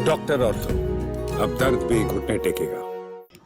Doctor ortho, अब दर्द भी घुटने टेकेगा।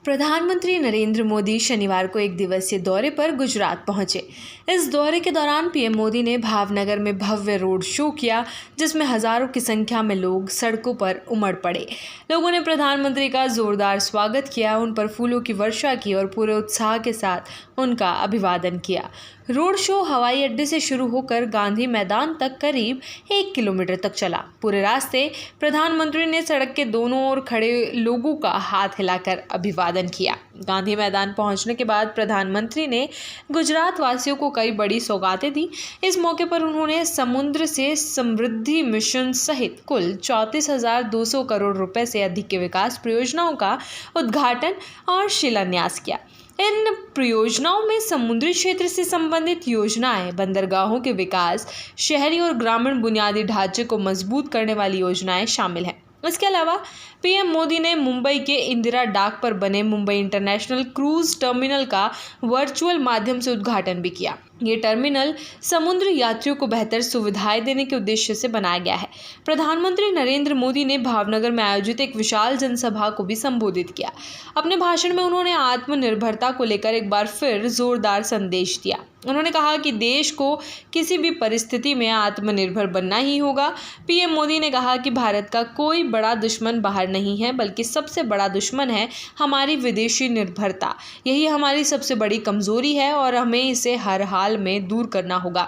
प्रधानमंत्री नरेंद्र मोदी शनिवार को एक दिवसीय दौरे पर गुजरात पहुंचे। इस दौरे के दौरान पीएम मोदी ने भावनगर में भव्य रोड शो किया, जिसमें हजारों की संख्या में लोग सड़कों पर उमड़ पड़े। लोगों ने प्रधानमंत्री का जोरदार स्वागत किया, उन पर फूलों की वर्षा की और पूरे उत्साह के साथ उनका अभिवादन किया। रोड शो हवाई अड्डे से शुरू होकर गांधी मैदान तक करीब 1 किलोमीटर तक चला। पूरे रास्ते प्रधानमंत्री ने सड़क के दोनों ओर खड़े लोगों का हाथ हिलाकर अभिवादन किया। गांधी मैदान पहुंचने के बाद प्रधानमंत्री ने गुजरात वासियों को कई बड़ी सौगातें दी। इस मौके पर उन्होंने समुद्र से समृद्धि मिशन सहित कुल 34,200 करोड़ रुपए से अधिक के विकास परियोजनाओं का उद्घाटन और शिलान्यास किया। इन परियोजनाओं में समुद्री क्षेत्र से संबंधित योजनाएं, बंदरगाहों के विकास, शहरी और ग्रामीण बुनियादी ढांचे को मजबूत करने वाली योजनाएं शामिल हैं। इसके अलावा पीएम मोदी ने मुंबई के इंदिरा डाक पर बने मुंबई इंटरनेशनल क्रूज टर्मिनल का वर्चुअल माध्यम से उद्घाटन भी किया। ये टर्मिनल समुद्र यात्रियों को बेहतर सुविधाएं देने के उद्देश्य से बनाया गया है। प्रधानमंत्री नरेंद्र मोदी ने भावनगर में आयोजित एक विशाल जनसभा को भी संबोधित किया। अपने भाषण में उन्होंने आत्मनिर्भरता को लेकर एक बार फिर जोरदार संदेश दिया। उन्होंने कहा कि देश को किसी भी परिस्थिति में आत्मनिर्भर बनना ही होगा। पीएम मोदी ने कहा कि भारत का कोई बड़ा दुश्मन बाहर नहीं है, बल्कि सबसे बड़ा दुश्मन है हमारी विदेशी निर्भरता। यही हमारी सबसे बड़ी कमजोरी है और हमें इसे हर हाल में दूर करना होगा।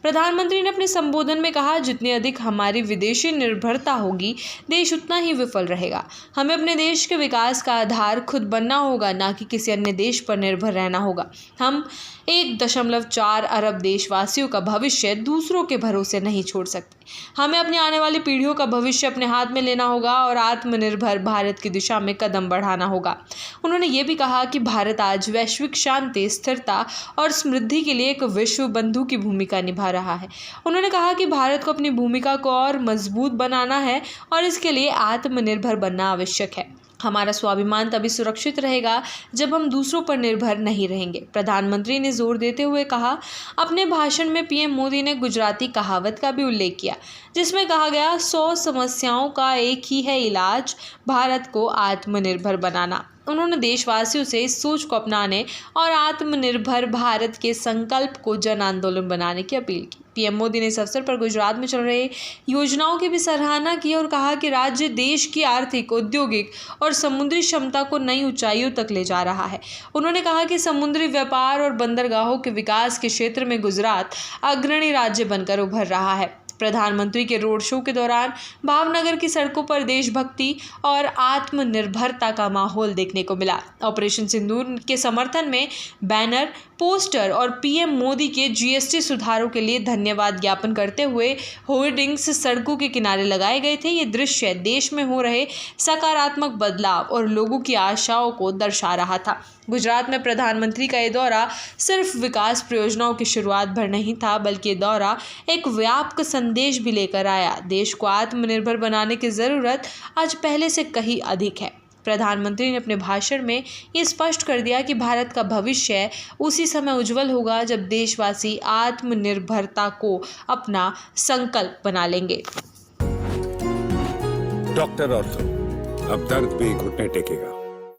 प्रधानमंत्री ने अपने संबोधन में कहा, जितनी अधिक हमारी विदेशी निर्भरता होगी, देश उतना ही विफल रहेगा। हमें अपने देश के विकास का आधार खुद बनना होगा, ना कि किसी अन्य देश पर निर्भर रहना होगा। हम 1.4 अरब देशवासियों का भविष्य दूसरों के भरोसे नहीं छोड़ सकते। हमें अपनी आने वाली पीढ़ियों का भविष्य अपने हाथ में लेना होगा और आत्मनिर्भर भारत की दिशा में कदम बढ़ाना होगा। उन्होंने ये भी कहा कि भारत आज वैश्विक शांति, स्थिरता और समृद्धि के लिए एक विश्व बंधु की भूमिका निभा रहा है। उन्होंने कहा कि भारत को अपनी भूमिका को और मजबूत बनाना है और इसके लिए आत्मनिर्भर बनना आवश्यक है। हमारा स्वाभिमान तभी सुरक्षित रहेगा जब हम दूसरों पर निर्भर नहीं रहेंगे। प्रधानमंत्री ने जोर देते हुए कहा। अपने भाषण में पीएम मोदी ने गुजराती कहावत का भी उल्लेख किया, जिसमें कहा गया, 100 समस्याओं का एक ही है इलाज, भारत को आत्मनिर्भर बनाना। उन्होंने देशवासियों से इस सोच को अपनाने और आत्मनिर्भर भारत के संकल्प को जन आंदोलन बनाने की अपील की। पीएम मोदी ने इस अवसर पर गुजरात में चल रहे योजनाओं की भी सराहना की और कहा कि राज्य देश की आर्थिक, औद्योगिक और समुद्री क्षमता को नई ऊंचाइयों तक ले जा रहा है। उन्होंने कहा कि समुद्री व्यापार और बंदरगाहों के विकास के क्षेत्र में गुजरात अग्रणी राज्य बनकर उभर रहा है। प्रधानमंत्री के रोड शो के दौरान भावनगर की सड़कों पर देशभक्ति और आत्मनिर्भरता का माहौल देखने को मिला। ऑपरेशन सिंदूर के समर्थन में बैनर, पोस्टर और पीएम मोदी के जीएसटी सुधारों के लिए धन्यवाद ज्ञापन करते हुए होर्डिंग्स सड़कों के किनारे लगाए गए थे। ये दृश्य देश में हो रहे सकारात्मक बदलाव और लोगों की आशाओं को दर्शा रहा था। गुजरात में प्रधानमंत्री का ये दौरा सिर्फ विकास परियोजनाओं की शुरुआत भर नहीं था, बल्कि ये दौरा एक व्यापक संदेश भी लेकर आया। देश को आत्मनिर्भर बनाने की ज़रूरत आज पहले से कहीं अधिक है। प्रधानमंत्री ने अपने भाषण में ये स्पष्ट कर दिया कि भारत का भविष्य उसी समय उज्जवल होगा जब देशवासी आत्मनिर्भरता को अपना संकल्प बना लेंगे। डॉक्टर ऑर्थो, अब दर्द भी घुटने टेकेगा।